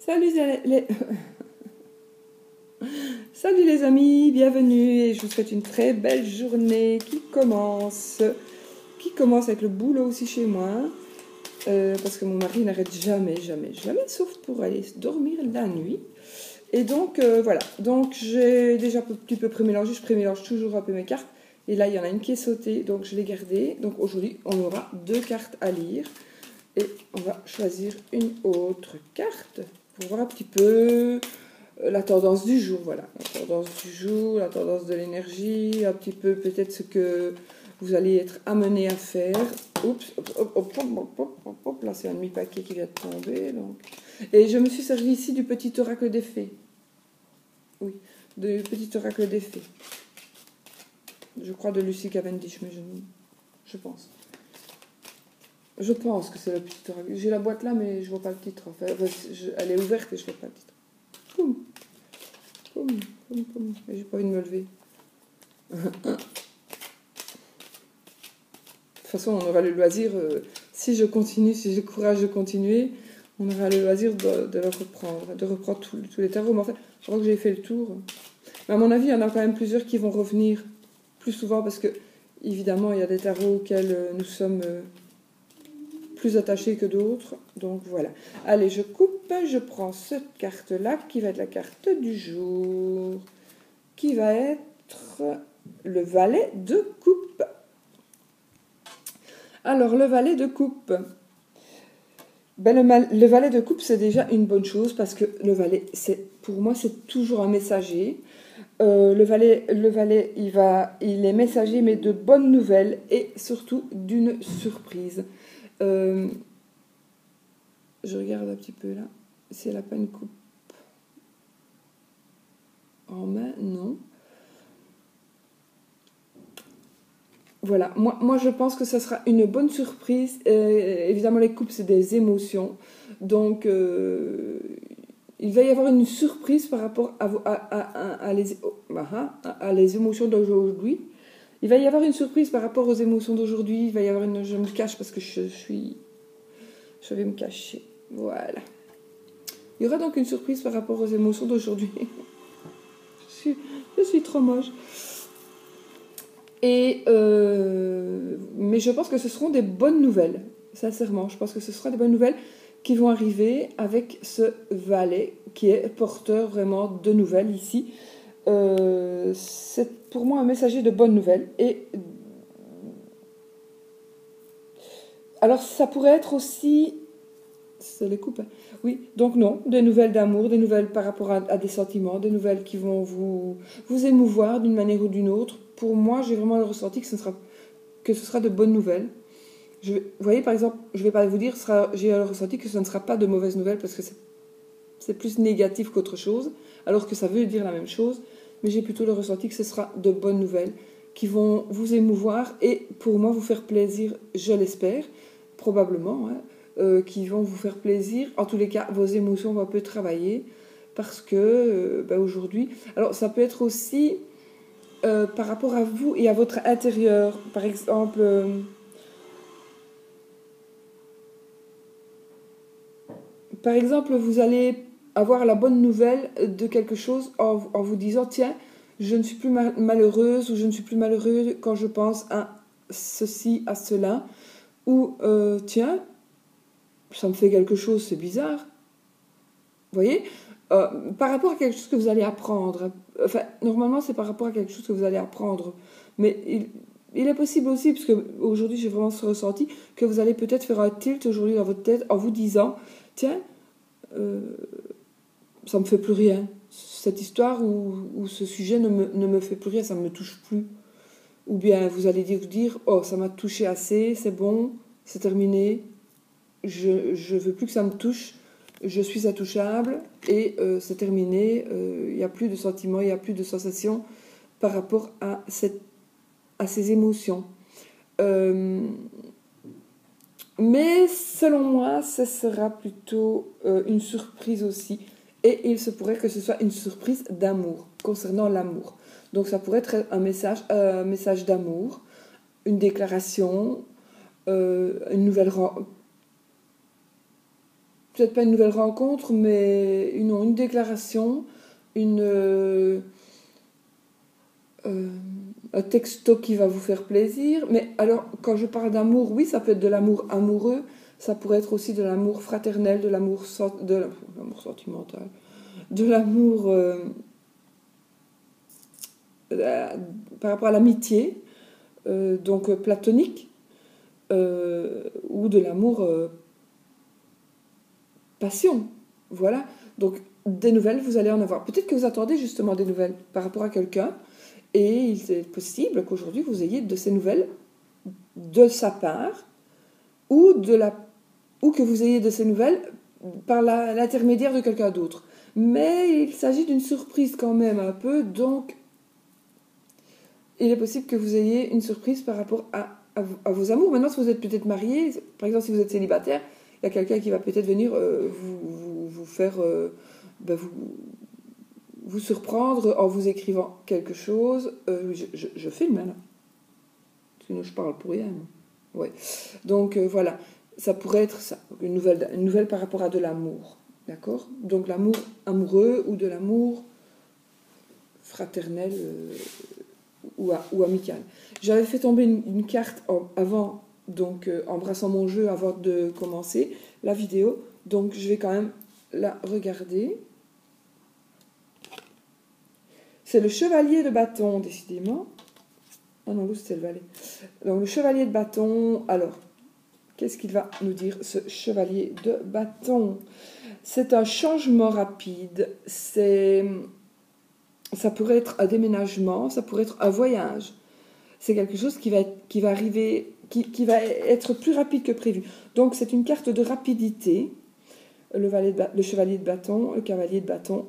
Salut Salut les amis, bienvenue et je vous souhaite une très belle journée qui commence avec le boulot aussi chez moi, parce que mon mari n'arrête jamais, sauf pour aller dormir la nuit. Et donc voilà, donc j'ai déjà un petit peu prémélangé, je prémélange toujours un peu mes cartes. Et là il y en a une qui est sautée, donc je l'ai gardée. Donc aujourd'hui on aura 2 cartes à lire. Et on va choisir une autre carte pour voir un petit peu la tendance du jour. Voilà, la tendance du jour, la tendance de l'énergie, un petit peu peut-être ce que vous allez être amené à faire. Oups, hop, là c'est un demi-paquet qui vient de tomber. Donc. Et je me suis servi ici du petit oracle des fées. Oui, du petit oracle des fées. Je crois de Lucy Cavendish, mais je pense. Je pense que c'est le petit oracle. J'ai la boîte là, mais je vois pas le titre. Enfin, elle est ouverte et je vois pas le titre. Poum. J'ai pas envie de me lever. De toute façon, on aura le loisir, si je continue, si j'ai le courage de continuer, on aura le loisir de le reprendre, de reprendre tous les tarots. Mais en fait, je crois que j'ai fait le tour. Mais à mon avis, il y en a quand même plusieurs qui vont revenir plus souvent parce que, évidemment, il y a des tarots auxquels nous sommes plus attachés que d'autres. Donc voilà. Allez, je coupe, je prends cette carte-là qui va être la carte du jour, qui va être le valet de coupe. Alors, le valet de coupe. Le valet de coupe, c'est déjà une bonne chose parce que le valet, pour moi, c'est toujours un messager. Le valet, il est messager, mais de bonnes nouvelles et surtout d'une surprise. Je regarde un petit peu là. Si elle n'a pas une coupe en main, non. Voilà, moi je pense que ça sera une bonne surprise. Évidemment, les coupes, c'est des émotions. Donc, il va y avoir une surprise par rapport à les émotions d'aujourd'hui. Il va y avoir une surprise par rapport aux émotions d'aujourd'hui. Il va y avoir une... Je me cache parce que je vais me cacher. Voilà. Il y aura donc une surprise par rapport aux émotions d'aujourd'hui. Je suis trop moche. Mais je pense que ce seront des bonnes nouvelles. Sincèrement, je pense que ce sera des bonnes nouvelles qui vont arriver avec ce valet qui est porteur vraiment de nouvelles ici. C'est pour moi un messager de bonnes nouvelles. Et alors ça pourrait être aussi... C'est les coupes, hein. Oui, donc non, des nouvelles d'amour, des nouvelles par rapport à des sentiments, des nouvelles qui vont vous émouvoir d'une manière ou d'une autre. Pour moi, j'ai vraiment le ressenti que ce sera de bonnes nouvelles. Vous voyez, par exemple, je ne vais pas vous dire, j'ai le ressenti que ce ne sera pas de mauvaises nouvelles parce que c'est plus négatif qu'autre chose, alors que ça veut dire la même chose. Mais j'ai plutôt le ressenti que ce sera de bonnes nouvelles qui vont vous émouvoir et pour moi vous faire plaisir, je l'espère, probablement, hein. Qui vont vous faire plaisir. En tous les cas, vos émotions vont un peu travailler parce que aujourd'hui... Alors, ça peut être aussi par rapport à vous et à votre intérieur. Par exemple, vous allez avoir la bonne nouvelle de quelque chose en vous disant « Tiens, je ne suis plus malheureuse ou je ne suis plus malheureux quand je pense à ceci, à cela. » Ou « Tiens, ça me fait quelque chose, c'est bizarre. » Vous voyez, par rapport à quelque chose que vous allez apprendre. Enfin, normalement, c'est par rapport à quelque chose que vous allez apprendre. Mais il est possible aussi, parce qu'aujourd'hui, j'ai vraiment ce ressenti, que vous allez peut-être faire un tilt aujourd'hui dans votre tête en vous disant « Tiens, ça ne me fait plus rien. Cette histoire ou ce sujet ne me fait plus rien, ça ne me touche plus. » Ou bien vous allez vous dire « Oh, ça m'a touché assez, c'est bon, c'est terminé. Je ne veux plus que ça me touche. Je suis intouchable et c'est terminé. Il n'y a plus de sentiments, il n'y a plus de sensations par rapport à ces émotions. » Mais selon moi, ce sera plutôt une surprise aussi. Et il se pourrait que ce soit une surprise d'amour, concernant l'amour. Donc ça pourrait être un message d'amour, une déclaration, une nouvelle rencontre. peut-être pas une nouvelle rencontre, mais une déclaration, un texto qui va vous faire plaisir. Mais alors, quand je parle d'amour, oui, ça peut être de l'amour amoureux, ça pourrait être aussi de l'amour fraternel, de l'amour sentimental, de l'amour par rapport à l'amitié, donc platonique, ou de l'amour passion. Voilà. Donc, des nouvelles, vous allez en avoir. Peut-être que vous attendez justement des nouvelles par rapport à quelqu'un, et il est possible qu'aujourd'hui vous ayez de ces nouvelles de sa part, ou que vous ayez de ces nouvelles par l'intermédiaire de quelqu'un d'autre. Mais il s'agit d'une surprise quand même un peu, donc il est possible que vous ayez une surprise par rapport à vos amours. Maintenant, si vous êtes peut-être marié, par exemple si vous êtes célibataire, il y a quelqu'un qui va peut-être venir vous faire vous surprendre en vous écrivant quelque chose. Je filme là, sinon je parle pour rien. Ouais. Donc voilà, ça pourrait être ça, une nouvelle par rapport à de l'amour. D'accord? Donc l'amour amoureux ou de l'amour fraternel ou amical. J'avais fait tomber une carte avant, donc embrassant mon jeu avant de commencer la vidéo. Donc je vais quand même la regarder. C'est le chevalier de bâton, décidément. Ah non, c'était le valet. Donc le chevalier de bâton, alors, qu'est-ce qu'il va nous dire, ce chevalier de bâton? C'est un changement rapide, ça pourrait être un déménagement, ça pourrait être un voyage. C'est quelque chose qui va arriver, qui va être plus rapide que prévu. Donc c'est une carte de rapidité, le chevalier de bâton, le cavalier de bâton.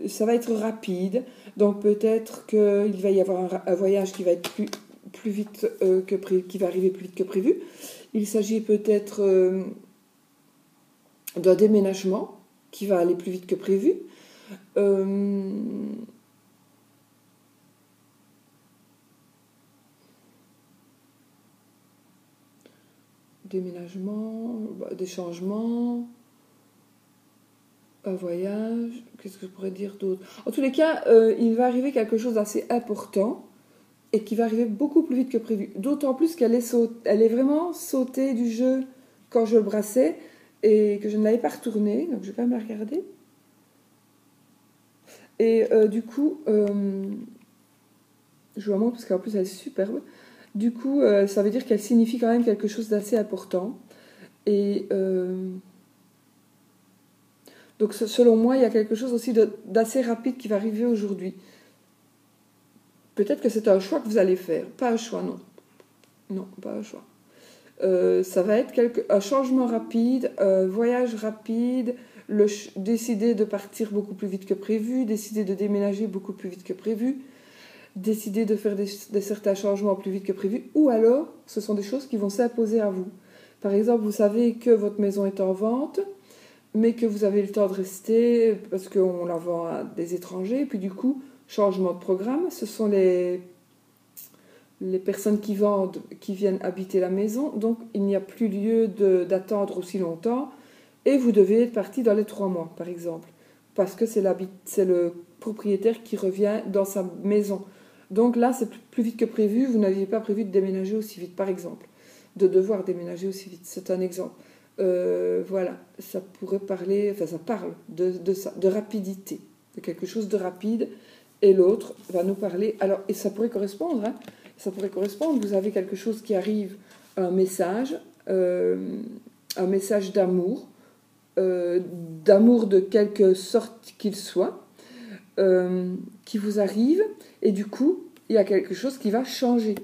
Ça va être rapide, donc peut-être qu'il va y avoir un voyage qui va être plus vite que prévu, qui va arriver plus vite que prévu. Il s'agit peut-être d'un déménagement qui va aller plus vite que prévu. Déménagement, des changements, un voyage, qu'est-ce que je pourrais dire d'autre? En tous les cas, il va arriver quelque chose d'assez important et qui va arriver beaucoup plus vite que prévu. D'autant plus qu'elle est vraiment sautée du jeu quand je le brassais et que je ne l'avais pas retournée, donc je vais quand même la regarder. Et du coup, je vous la montre parce qu'en plus elle est superbe. Du coup, ça veut dire qu'elle signifie quand même quelque chose d'assez important. Et donc selon moi, il y a quelque chose aussi d'assez rapide qui va arriver aujourd'hui. Peut-être que c'est un choix que vous allez faire. Pas un choix, non. Non, pas un choix. Ça va être un changement rapide, un voyage rapide, décider de partir beaucoup plus vite que prévu, décider de déménager beaucoup plus vite que prévu, décider de faire certains changements plus vite que prévu, ou alors ce sont des choses qui vont s'imposer à vous. Par exemple, vous savez que votre maison est en vente, mais que vous avez le temps de rester parce qu'on la vend à des étrangers, et puis du coup, changement de programme, ce sont les personnes qui vendent, qui viennent habiter la maison, donc il n'y a plus lieu d'attendre aussi longtemps, et vous devez être parti dans les 3 mois, par exemple, parce que c'est le propriétaire qui revient dans sa maison. Donc là, c'est plus vite que prévu, vous n'aviez pas prévu de déménager aussi vite, par exemple, de devoir déménager aussi vite, c'est un exemple. Voilà, ça pourrait parler, enfin ça parle de ça, de rapidité, de quelque chose de rapide, et l'autre va nous parler, alors, et ça pourrait correspondre, hein, ça pourrait correspondre, vous avez quelque chose qui arrive, un message d'amour, d'amour de quelque sorte qu'il soit, qui vous arrive, et du coup, il y a quelque chose qui va changer.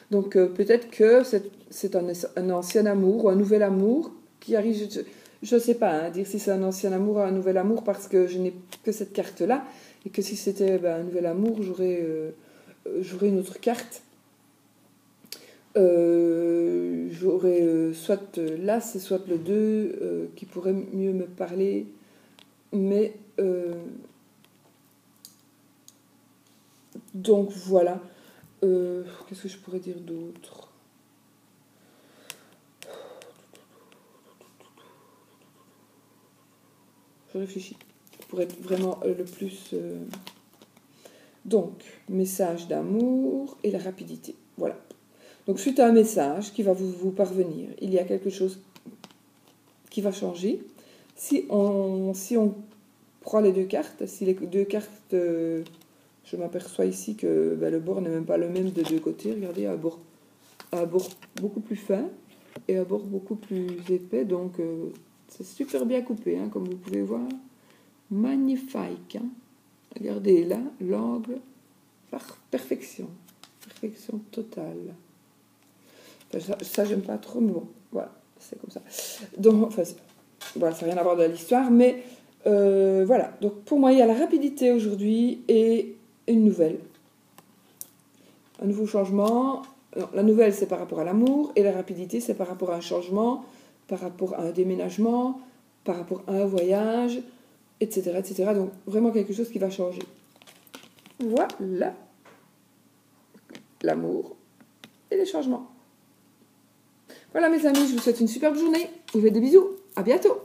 Donc peut-être que c'est un ancien amour ou un nouvel amour qui arrive, je ne sais pas, hein, dire si c'est un ancien amour ou un nouvel amour, parce que je n'ai que cette carte-là, et que si c'était un nouvel amour, j'aurais une autre carte. J'aurais soit l'As, soit le 2 qui pourrait mieux me parler, mais donc voilà. Qu'est-ce que je pourrais dire d'autre? Je réfléchis. Pour être vraiment le plus... Donc, message d'amour et la rapidité. Voilà. Donc, suite à un message qui va vous parvenir, il y a quelque chose qui va changer. Si on prend les deux cartes, si les deux cartes, je m'aperçois ici que le bord n'est même pas le même de deux côtés. Regardez, un bord beaucoup plus fin et un bord beaucoup plus épais. Donc, c'est super bien coupé, hein, comme vous pouvez voir. Magnifique. Hein. Regardez là, l'angle, perfection. Perfection totale. Enfin, ça j'aime pas trop, mais bon, voilà, c'est comme ça. Donc, enfin, voilà, ça n'a rien à voir de l'histoire, mais voilà. Donc, pour moi, il y a la rapidité aujourd'hui et une nouvelle. Un nouveau changement. Non, la nouvelle, c'est par rapport à l'amour, et la rapidité, c'est par rapport à un changement, par rapport à un déménagement, par rapport à un voyage, etc., etc. Donc, vraiment quelque chose qui va changer. Voilà. L'amour et les changements. Voilà mes amis, je vous souhaite une superbe journée. Je vous fais des bisous. À bientôt.